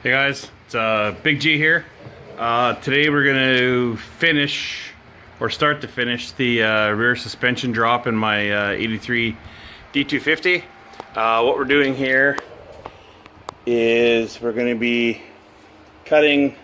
Hey guys, it's Big G here. Today we're going to finish, or start to finish, the rear suspension drop in my 83 D250. What we're doing here is we're going to be cutting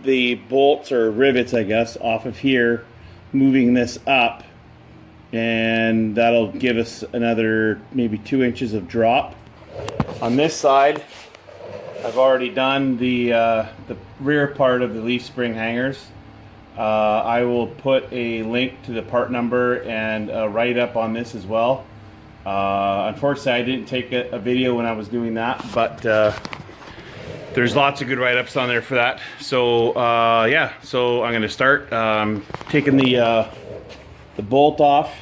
the bolts, or rivets I guess, off of here, moving this up, and that'll give us another maybe 2 inches of drop. On this side, I've already done the rear part of the leaf spring hangers. I will put a link to the part number and a write-up on this as well. Unfortunately, I didn't take a video when I was doing that, but there's lots of good write-ups on there for that. So yeah, so I'm going to start taking the bolt off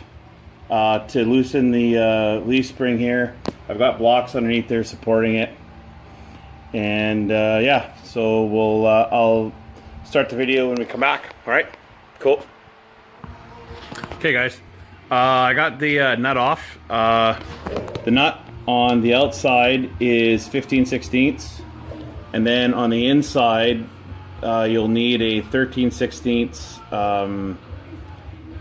to loosen the leaf spring here. I've got blocks underneath there supporting it. And yeah, so I'll start the video when we come back. All right, cool. Okay guys, I got the nut off. The nut on the outside is 15/16, and then on the inside you'll need a 13/16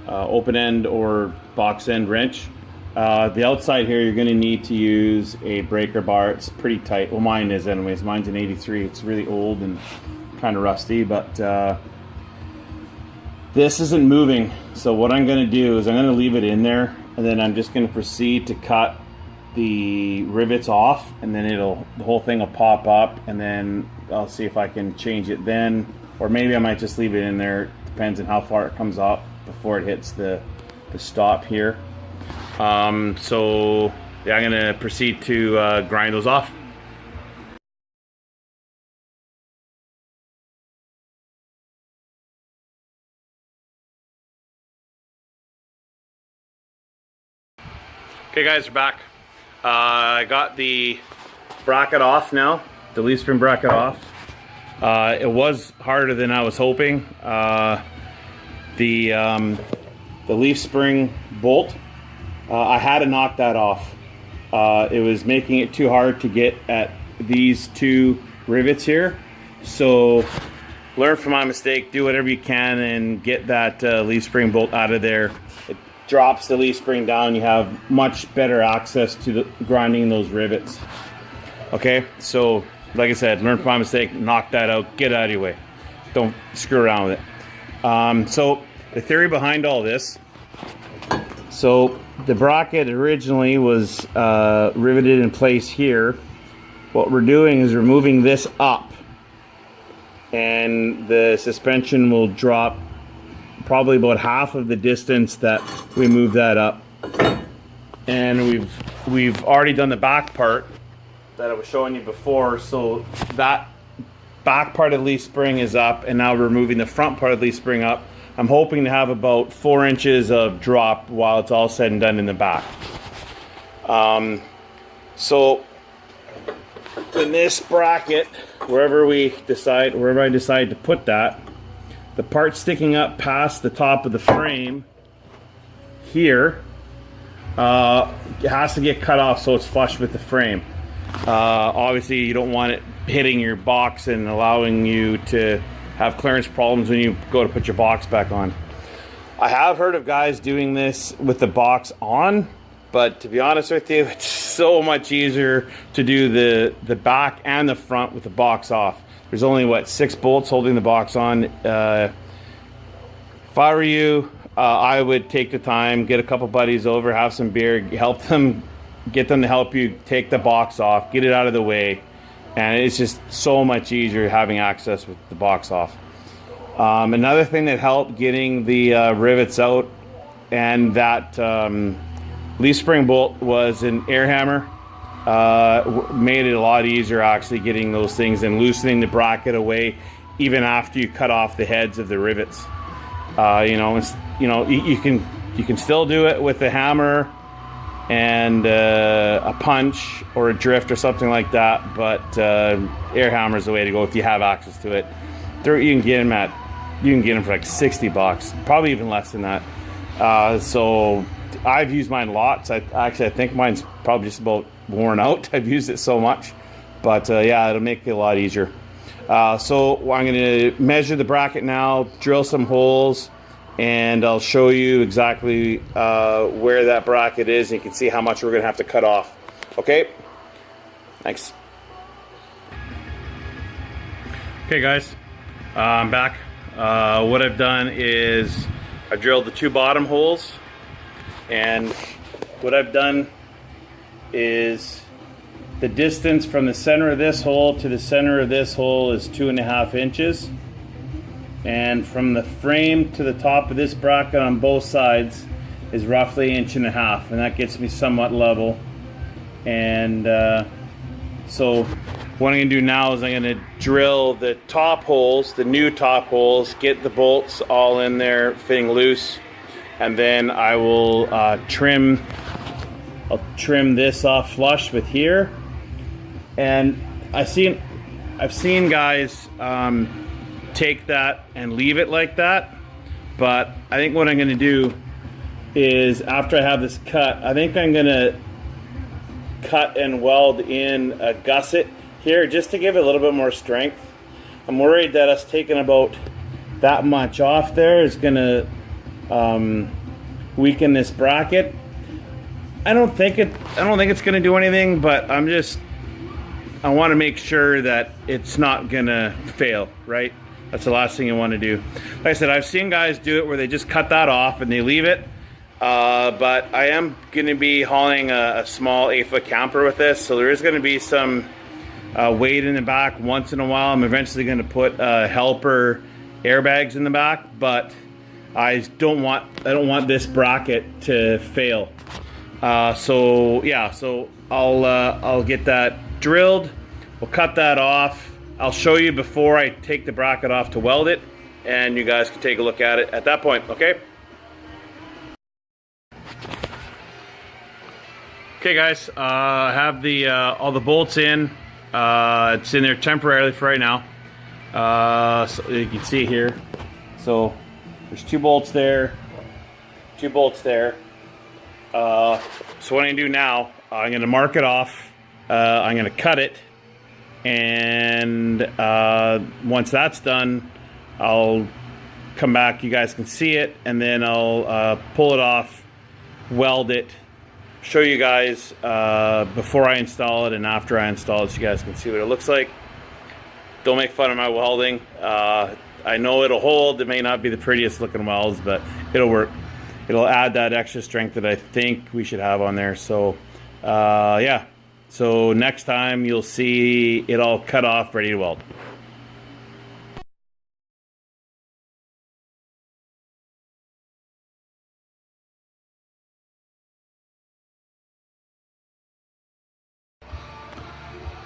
open end or box end wrench. The outside here, you're going to need to use a breaker bar. It's pretty tight. Well, mine is anyways. Mine's an 83. It's really old and kind of rusty, but this isn't moving. So what I'm going to do is I'm going to leave it in there, and then I'm just going to proceed to cut the rivets off, and then the whole thing will pop up, and then I'll see if I can change it then, or maybe I might just leave it in there. Depends on how far it comes up before it hits the stop here. So yeah, I'm going to proceed to grind those off. Okay guys, we're back. I got the bracket off now, the leaf spring bracket off. It was harder than I was hoping. The leaf spring bolt, I had to knock that off. It was making it too hard to get at these two rivets here. So learn from my mistake, do whatever you can and get that leaf spring bolt out of there. It drops the leaf spring down. You have much better access to grinding those rivets. Okay, so like I said, learn from my mistake, knock that out, get it out of your way. Don't screw around with it. So the theory behind all this, so the bracket originally was riveted in place here. What we're doing is we're moving this up, and the suspension will drop probably about half of the distance that we move that up. And we've already done the back part that I was showing you before, so that back part of the leaf spring is up, and now we're moving the front part of the leaf spring up. I'm hoping to have about 4 inches of drop while it's all said and done in the back. So in this bracket, wherever I decide to put that, the part sticking up past the top of the frame here it has to get cut off so it's flush with the frame. Obviously you don't want it hitting your box and allowing you to have clearance problems when you go to put your box back on. I have heard of guys doing this with the box on, but to be honest with you, it's so much easier to do the back and the front with the box off. There's only, what, 6 bolts holding the box on. If I were you, I would take the time, get a couple buddies over, have some beer, help them, get them to help you take the box off, get it out of the way. And it's just so much easier having access with the box off. Another thing that helped getting the rivets out and that leaf spring bolt was an air hammer. Made it a lot easier actually getting those things and loosening the bracket away even after you cut off the heads of the rivets. You can still do it with a hammer and a punch or a drift or something like that, but air hammer is the way to go if you have access to it. You can get them for like $60, probably even less than that. So I've used mine lots. I think mine's probably just about worn out. I've used it so much, but yeah, it'll make it a lot easier. So I'm going to measure the bracket now, drill some holes, and I'll show you exactly where that bracket is, and you can see how much we're going to have to cut off. Okay? Thanks. Okay guys, I'm back. What I've done is I've drilled the 2 bottom holes, and what I've done is the distance from the center of this hole to the center of this hole is 2.5 inches, and from the frame to the top of this bracket on both sides is roughly 1.5 inches, and that gets me somewhat level. And so what I'm going to do now is I'm going to drill the top holes, the new top holes, get the bolts all in there fitting loose, and then I will trim this off flush with here. And I've seen guys take that and leave it like that, but I think what I'm going to do is, after I have this cut, I think I'm going to cut and weld in a gusset here just to give it a little bit more strength. I'm worried that us taking about that much off there is going to weaken this bracket. I don't think it's going to do anything, but I want to make sure that it's not going to fail, right? That's the last thing you want to do. Like I said, I've seen guys do it where they just cut that off and they leave it. But I am going to be hauling a small 8-foot camper with this, so there is going to be some weight in the back once in a while. I'm eventually going to put helper airbags in the back, but I don't want this bracket to fail. So yeah, so I'll get that drilled. We'll cut that off. I'll show you before I take the bracket off to weld it, and you guys can take a look at it at that point. Okay. Okay guys, I have the all the bolts in. It's in there temporarily for right now. So you can see here. So there's 2 bolts there, 2 bolts there. So what I'm gonna do now, I'm gonna mark it off. I'm gonna cut it, and once that's done, I'll come back. You guys can see it, and then I'll pull it off, weld it, show you guys before I install it and after I install it, so you guys can see what it looks like. Don't make fun of my welding. I know it'll hold. It may not be the prettiest looking welds, but it'll work. It'll add that extra strength that I think we should have on there. So yeah, so next time you'll see it all cut off, ready to weld.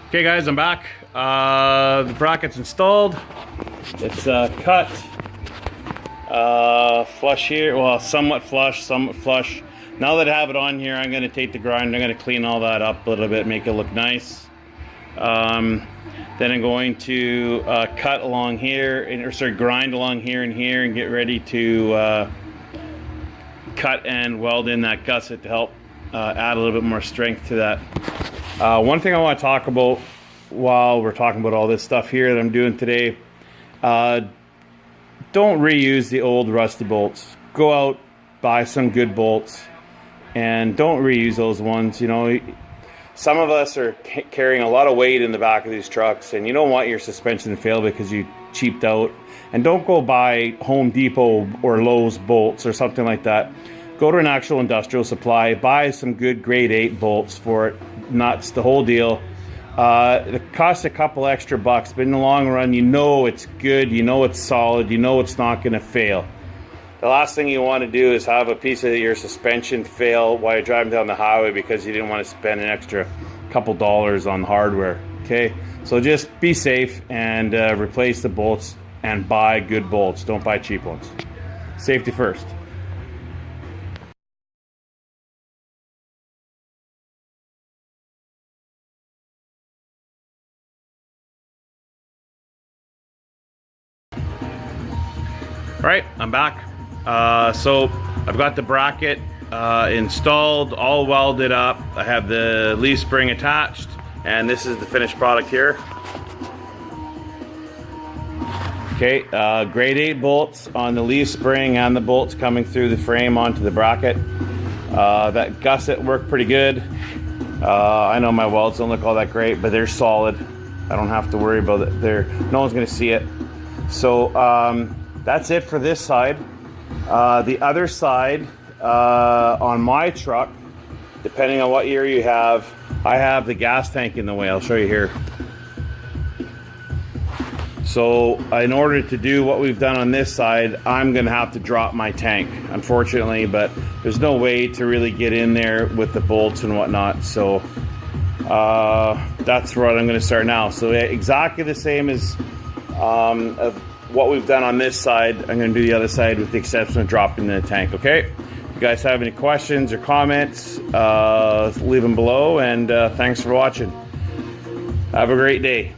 Okay guys, I'm back. The bracket's installed. It's cut. Flush here, well, somewhat flush, somewhat flush. Now that I have it on here, I'm going to take the grinder, I'm going to clean all that up a little bit, make it look nice. Then I'm going to cut along here, or grind along here and here, and get ready to cut and weld in that gusset to help add a little bit more strength to that. One thing I want to talk about while we're talking about all this stuff here that I'm doing today, don't reuse the old rusty bolts. Go out, buy some good bolts, and don't reuse those ones. You know, some of us are carrying a lot of weight in the back of these trucks, and you don't want your suspension to fail because you cheaped out. And don't go buy Home Depot or Lowe's bolts or something like that. Go to an actual industrial supply, buy some good grade 8 bolts for it. Nuts, the whole deal. It costs a couple extra bucks, but in the long run, you know it's good, you know it's solid, you know it's not going to fail. The last thing you want to do is have a piece of your suspension fail while you're driving down the highway because you didn't want to spend an extra couple dollars on hardware. Okay, so just be safe and replace the bolts and buy good bolts. Don't buy cheap ones. Safety first. All right, I'm back. So I've got the bracket installed, all welded up. I have the leaf spring attached, and this is the finished product here. Okay, grade 8 bolts on the leaf spring and the bolts coming through the frame onto the bracket. That gusset worked pretty good. I know my welds don't look all that great, but they're solid. I don't have to worry about it. No one's going to see it. So that's it for this side. The other side, on my truck, depending on what year you have, I have the gas tank in the way. I'll show you here. So in order to do what we've done on this side, I'm gonna have to drop my tank, unfortunately, but there's no way to really get in there with the bolts and whatnot. So that's what I'm gonna start now. So exactly the same as of what we've done on this side, I'm gonna do the other side with the exception of dropping the tank, okay? If you guys have any questions or comments, leave them below, and thanks for watching. Have a great day.